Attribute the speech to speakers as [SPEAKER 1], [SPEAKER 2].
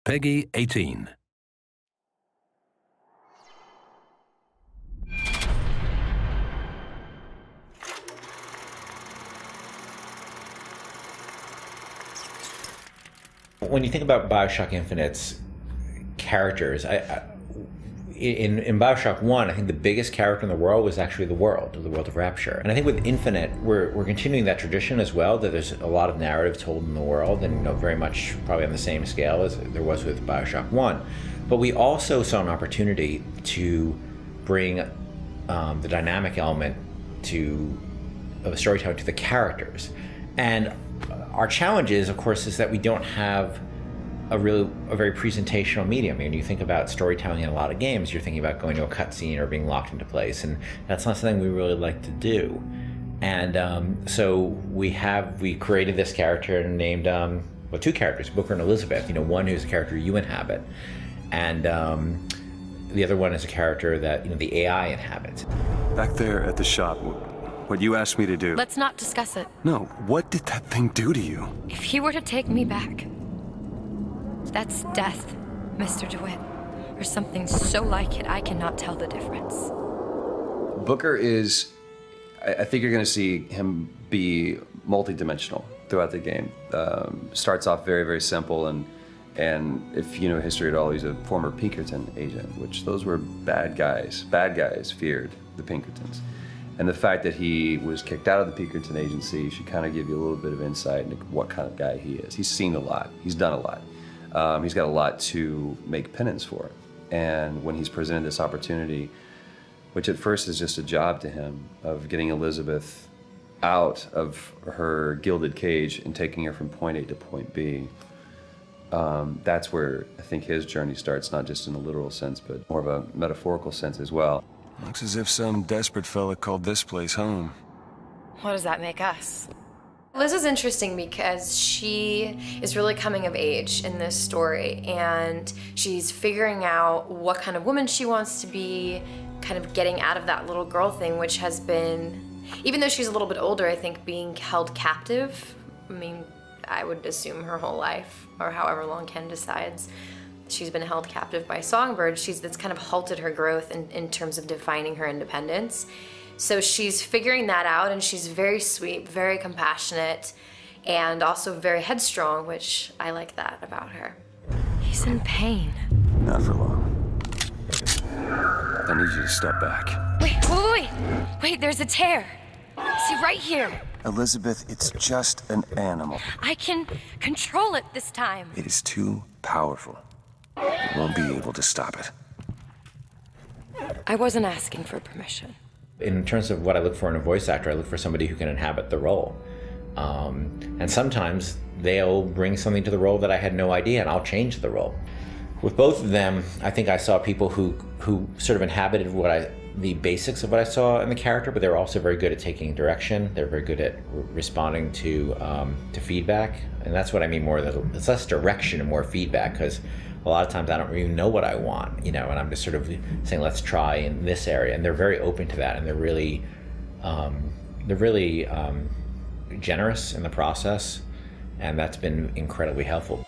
[SPEAKER 1] Peggy 18.
[SPEAKER 2] When you think about BioShock Infinite's characters, in BioShock 1, I think the biggest character in the world was actually the world of Rapture. And I think with Infinite, we're continuing that tradition as well, that there's a lot of narrative told in the world, and very much probably on the same scale as there was with BioShock 1. But we also saw an opportunity to bring the dynamic element of storytelling to the characters. And our challenge is, of course, is that we don't have a very presentational medium. I mean, you think about storytelling in a lot of games, you're thinking about going to a cutscene or being locked into place, and that's not something we really like to do. And so we created this character named, two characters, Booker and Elizabeth. One who's a character you inhabit, and the other one is a character that the AI inhabits.
[SPEAKER 3] Back there at the shop, what you asked me to do.
[SPEAKER 4] Let's not discuss it.
[SPEAKER 3] No, what did that thing do to you?
[SPEAKER 4] If he were to take me back, that's death, Mr. DeWitt. Or something so like it, I cannot tell the difference.
[SPEAKER 5] Booker is, I think you're going to see him be multi-dimensional throughout the game. Starts off very, very simple, and if you know history at all, he's a former Pinkerton agent, which those were bad guys. Bad guys feared the Pinkertons. And the fact that he was kicked out of the Pinkerton agency should kind of give you a little bit of insight into what kind of guy he is. He's seen a lot. He's done a lot. He's got a lot to make penance for. And when he's presented this opportunity, which at first is just a job to him, of getting Elizabeth out of her gilded cage and taking her from point A to point B, that's where I think his journey starts, not just in a literal sense, but more of a metaphorical sense as well.
[SPEAKER 3] Looks as if some desperate fella called this place home.
[SPEAKER 4] What does that make us?
[SPEAKER 6] Liz is interesting because she is really coming of age in this story, and she's figuring out what kind of woman she wants to be, kind of getting out of that little girl thing, which has been, even though she's a little bit older, I think being held captive, I mean, I would assume her whole life, or however long Ken decides, she's been held captive by Songbird. That's kind of halted her growth in terms of defining her independence. So she's figuring that out, and she's very sweet, very compassionate, and also very headstrong, which I like that about her.
[SPEAKER 4] He's in pain.
[SPEAKER 3] Not for long. I need you to step back.
[SPEAKER 4] Wait, there's a tear. See, right here.
[SPEAKER 3] Elizabeth, it's just an animal.
[SPEAKER 4] I can control it this time.
[SPEAKER 3] It is too powerful. You won't be able to stop it.
[SPEAKER 4] I wasn't asking for permission.
[SPEAKER 2] In terms of what I look for in a voice actor, I look for somebody who can inhabit the role. And sometimes they'll bring something to the role that I had no idea, and I'll change the role. With both of them, I think I saw people who sort of inhabited the basics of what I saw in the character, but they were also very good at taking direction. They're very good at responding to feedback, and that's what I mean more. That it's less direction and more feedback, because a lot of times I don't even know what I want, and I'm just sort of saying, let's try in this area, and they're very open to that, and they're really generous in the process, and that's been incredibly helpful.